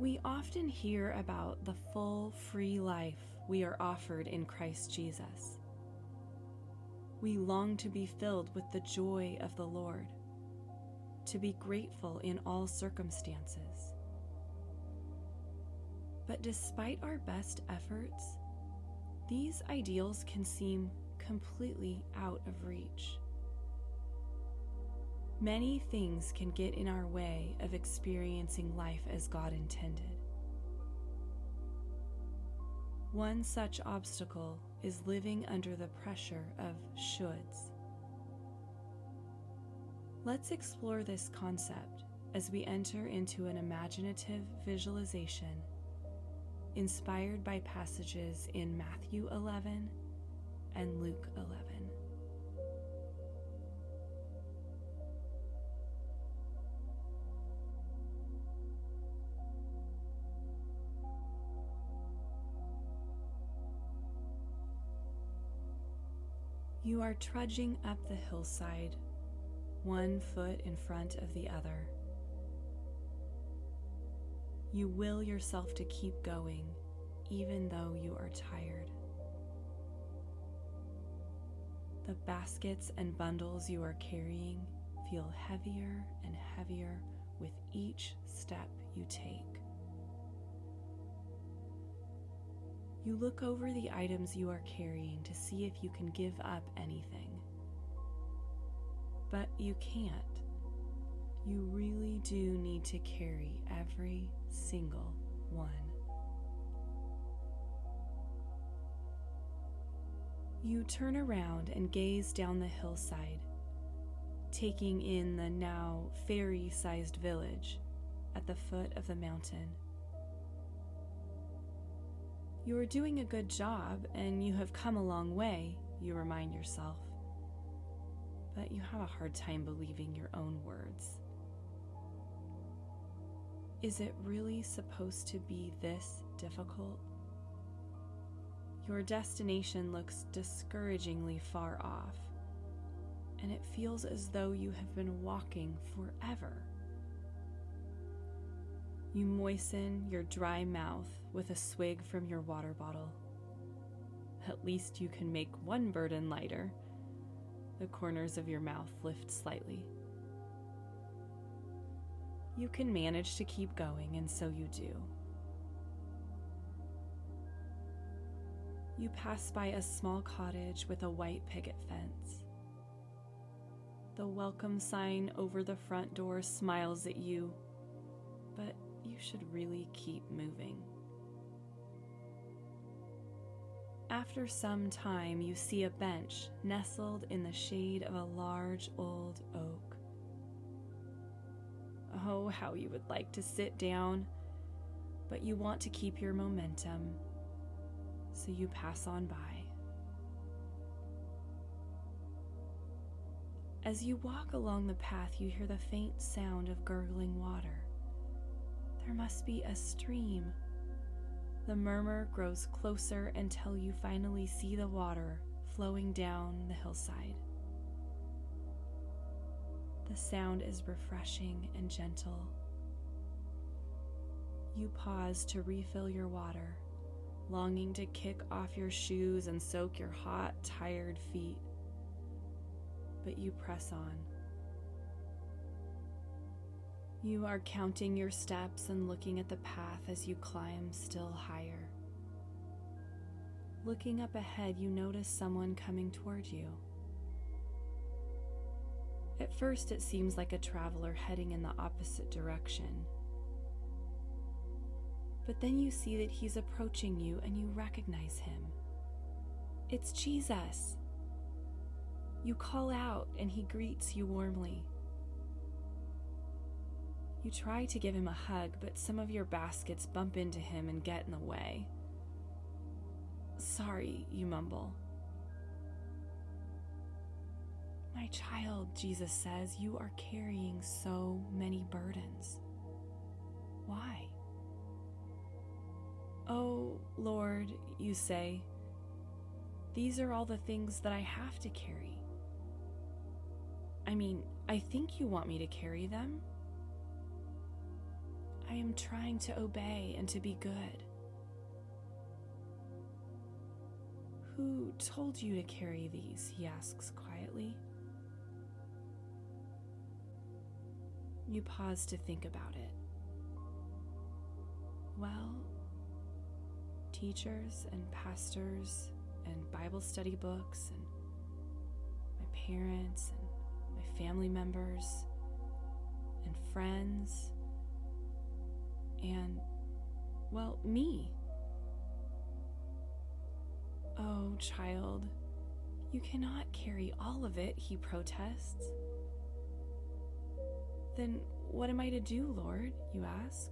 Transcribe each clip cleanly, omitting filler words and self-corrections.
We often hear about the full, free life we are offered in Christ Jesus. We long to be filled with the joy of the Lord, to be grateful in all circumstances. But despite our best efforts, these ideals can seem completely out of reach. Many things can get in our way of experiencing life as God intended. One such obstacle is living under the pressure of shoulds. Let's explore this concept as we enter into an imaginative visualization inspired by passages in Matthew 11 and Luke 11. You are trudging up the hillside, one foot in front of the other. You will yourself to keep going, even though you are tired. The baskets and bundles you are carrying feel heavier and heavier with each step you take. You look over the items you are carrying to see if you can give up anything. But you can't. You really do need to carry every single one. You turn around and gaze down the hillside, taking in the now fairy-sized village at the foot of the mountain. You are doing a good job, and you have come a long way, you remind yourself. But you have a hard time believing your own words. Is it really supposed to be this difficult? Your destination looks discouragingly far off, and it feels as though you have been walking forever. You moisten your dry mouth with a swig from your water bottle. At least you can make one burden lighter. The corners of your mouth lift slightly. You can manage to keep going, and so you do. You pass by a small cottage with a white picket fence. The welcome sign over the front door smiles at you, but you should really keep moving. After some time, you see a bench nestled in the shade of a large old oak. Oh, how you would like to sit down, but you want to keep your momentum, so you pass on by. As you walk along the path, you hear the faint sound of gurgling water. There must be a stream. The murmur grows closer until you finally see the water flowing down the hillside. The sound is refreshing and gentle. You pause to refill your water, longing to kick off your shoes and soak your hot, tired feet. But you press on. You are counting your steps and looking at the path as you climb still higher. Looking up ahead, you notice someone coming toward you. At first, it seems like a traveler heading in the opposite direction. But then you see that he's approaching you and you recognize him. It's Jesus. You call out and he greets you warmly. You try to give him a hug, but some of your baskets bump into him and get in the way. Sorry, you mumble. My child, Jesus says, you are carrying so many burdens. Why? Oh, Lord, you say, these are all the things that I have to carry. I mean, I think you want me to carry them. I am trying to obey and to be good. Who told you to carry these? He asks quietly. You pause to think about it. Well, teachers and pastors and Bible study books and my parents and my family members and friends and, well, me. Oh, child, you cannot carry all of it, he protests. Then what am I to do, Lord? You ask.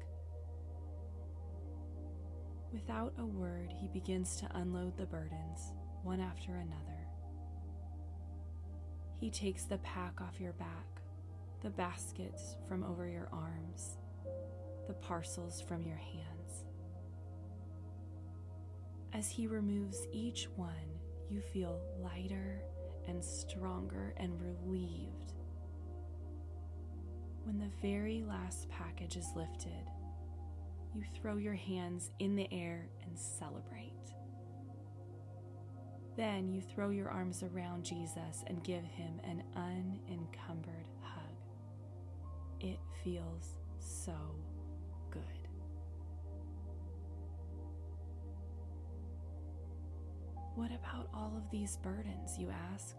Without a word, he begins to unload the burdens, one after another. He takes the pack off your back, the baskets from over your arms, the parcels from your hands. As he removes each one, you feel lighter and stronger and relieved. When the very last package is lifted, you throw your hands in the air and celebrate. Then you throw your arms around Jesus and give him an unencumbered hug. It feels so good. What about all of these burdens, you ask?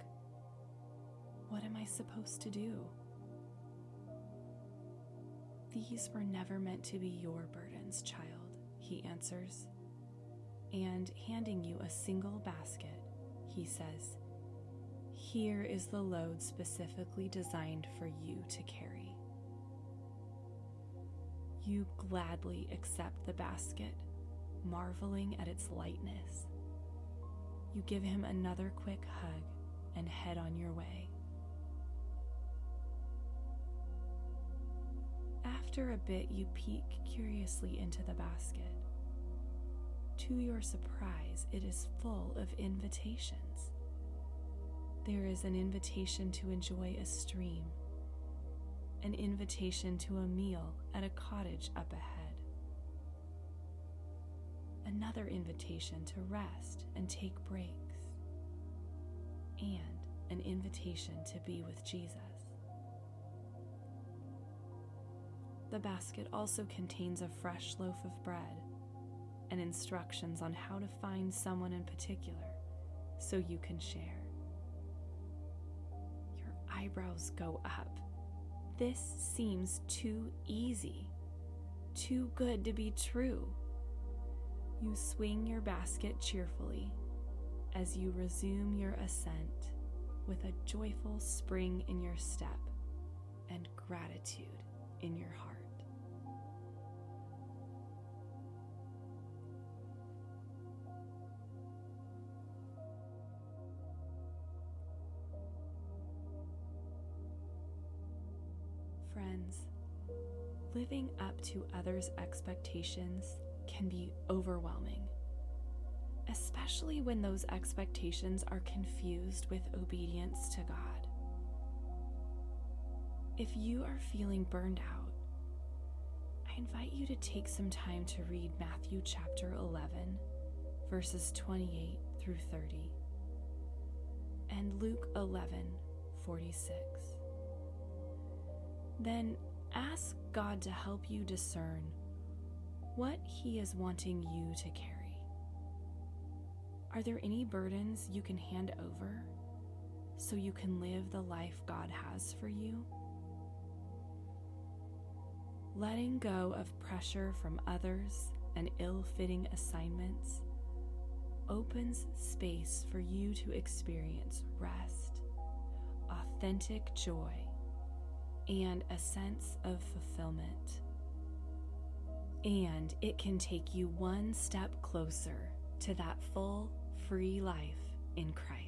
What am I supposed to do? These were never meant to be your burdens, child, he answers. And handing you a single basket, he says, here is the load specifically designed for you to carry. You gladly accept the basket, marveling at its lightness. You give him another quick hug and head on your way. After a bit, you peek curiously into the basket. To your surprise, it is full of invitations. There is an invitation to enjoy a stream, an invitation to a meal at a cottage up ahead, another invitation to rest and take breaks, and an invitation to be with Jesus. The basket also contains a fresh loaf of bread and instructions on how to find someone in particular so you can share. Your eyebrows go up. This seems too easy, too good to be true. You swing your basket cheerfully as you resume your ascent with a joyful spring in your step and gratitude in your heart. Friends, living up to others' expectations can be overwhelming, especially when those expectations are confused with obedience to God. If you are feeling burned out, I invite you to take some time to read Matthew chapter 11, verses 28 through 30, and Luke 11:46. Then ask God to help you discern what He is wanting you to carry. Are there any burdens you can hand over so you can live the life God has for you? Letting go of pressure from others and ill-fitting assignments opens space for you to experience rest, authentic joy, and a sense of fulfillment. And it can take you one step closer to that full, free life in Christ.